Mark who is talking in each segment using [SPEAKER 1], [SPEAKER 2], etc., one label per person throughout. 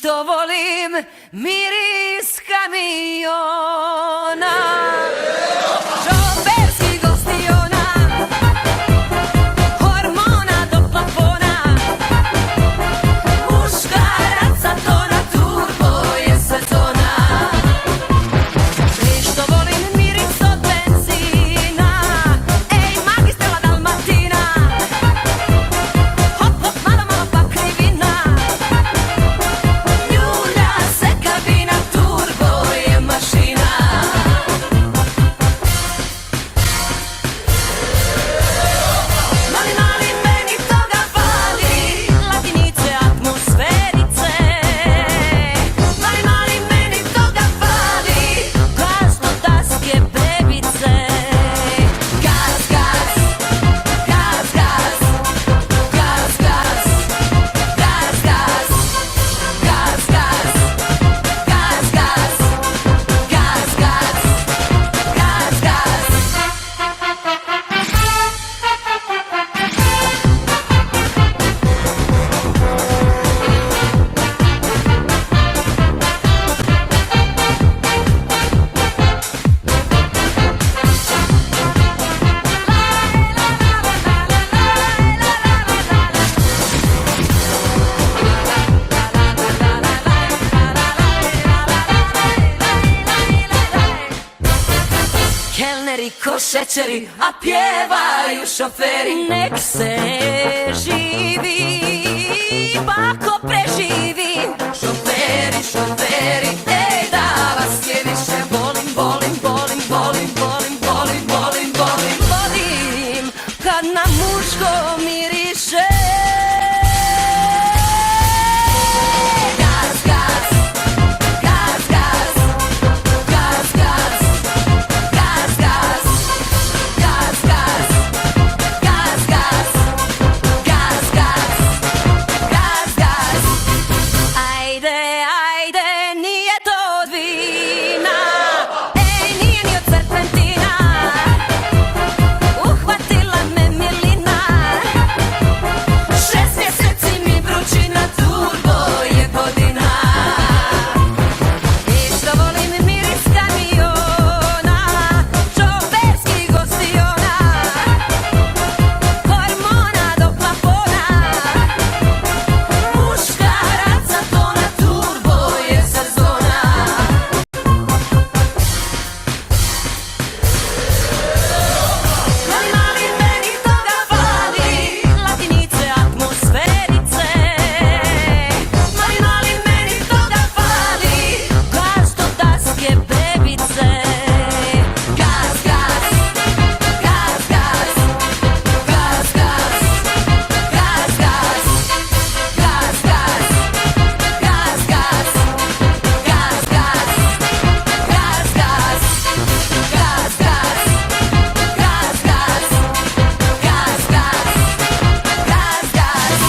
[SPEAKER 1] što volim miris kamiona, šoferskih gostiona, hormona do plafona, muškaraca tona, turbo je sezona. I što volim miris od benzina, ej magistrala Dalmatina, hop hop malo malo pa krivina, ljulja se kabina, turbo je mašina. Mali, mali, meni toga fali, latinice, atmosferice. Mali, mali, meni toga fali, gaz do daske bebice. Gaz, gaz, gaz, gaz, gaz, gaz, gaz, gaz, gaz, gaz, gaz, gaz, gaz, gaz, gaz. Kelneri ko šećeri, a pjevaju šoferi. Nek se živi, pa ko preživi. Šoferi, šoferi, ej da vas je više. Volim, volim, volim, volim, volim, volim, volim, volim, volim kad na muško miriše. Gaz, gaz, gaz, gaz, gaz, gaz, gaz, gaz, gaz, gaz, gaz, gaz, gaz, gaz. Ajde, ajde, nije to od vina, ej, nije ni od serpentina, uhvatila me milina, 6 mjeseci mi vrućina, turbo je godina. I što volim miris kamiona, šoferskih gostiona, hormona do plafona, muškaraca tona, turbo je sezona. Mali, mali, meni toga fali, latinice, atmosferice. Mali, mali, meni toga fali, gaz do daske bebice. Gaz, gaz, gaz, gaz, gaz, gaz, gaz, gaz, gaz, gaz, gaz, gaz, gaz, gaz, gaz, gaz, gaz,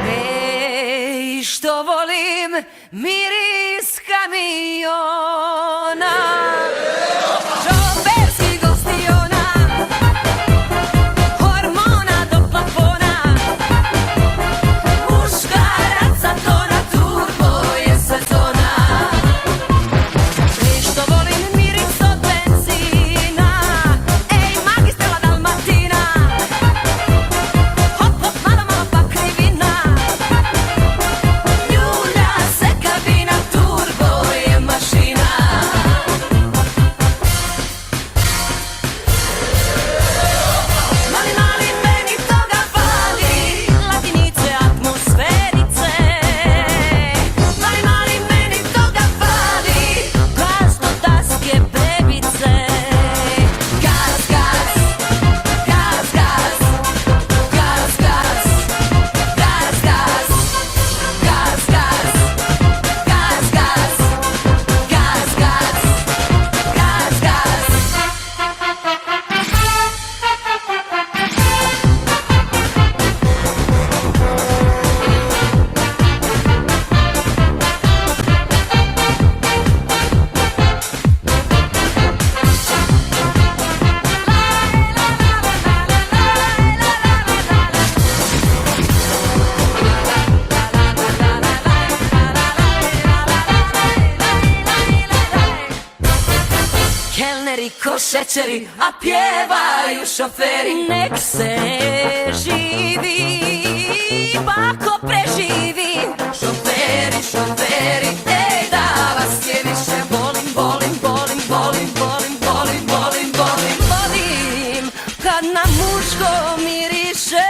[SPEAKER 1] ej, što volim miris kamiona, šoferskih gostiona, hormona do plafona, muškaraca tona, turbo je sezona. I što volim miris od benzina, ej magistrala Dalmatina, hop hop malo malo pa krivina, ljulja se kabina, turbo je mašina. Kelneri ko šećeri, a pjevaju šoferi. Nek se živi, pa ko preživi. Šoferi, šoferi, ej da vas je više. Volim, volim, volim, volim, volim, volim, volim, volim, volim kad na muško miriše.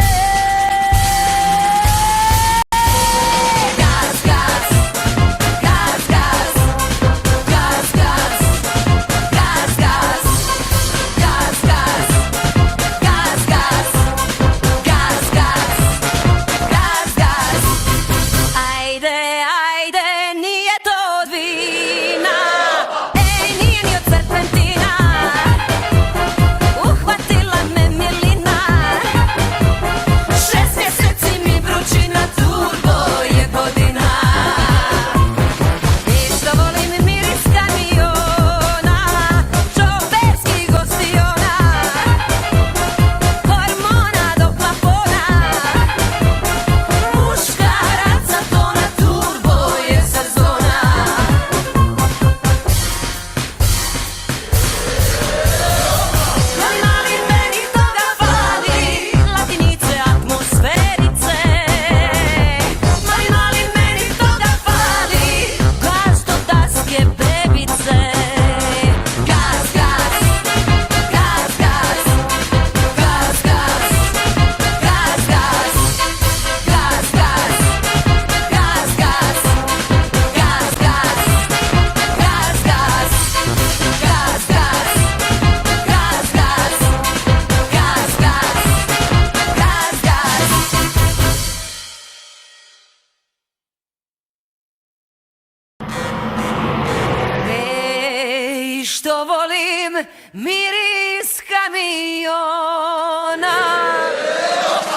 [SPEAKER 1] Što volim miris kamiona,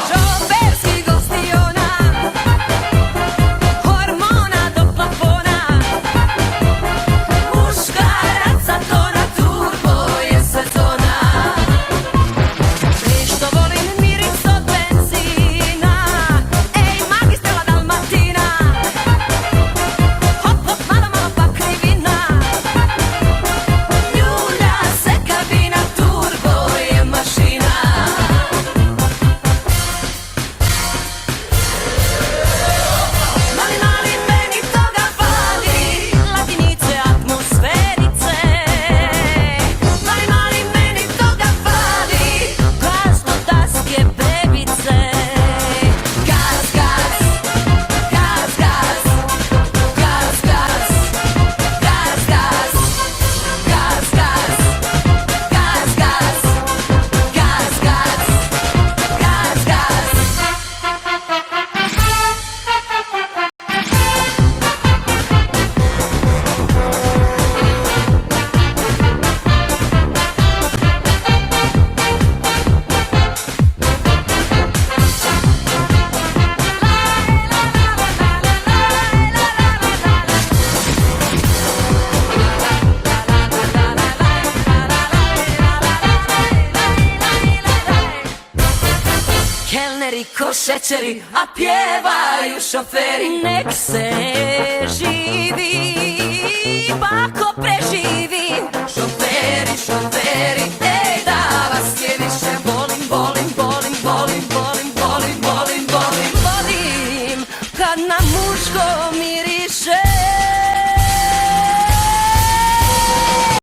[SPEAKER 1] šoferskih gostiona, hormona do plafona, muškaraca tona, turbo je sezona. I što volim miris od benzina, ej magistrala Dalmatina, hop hop malo malo pa krivina. Kelneri ko šećeri, a pjevaju šoferi. Nek se živi, pa ko preživi. Šoferi, šoferi, ej da vas je više. Volim, volim, volim, volim, volim, volim, volim, volim, volim kad na muško mi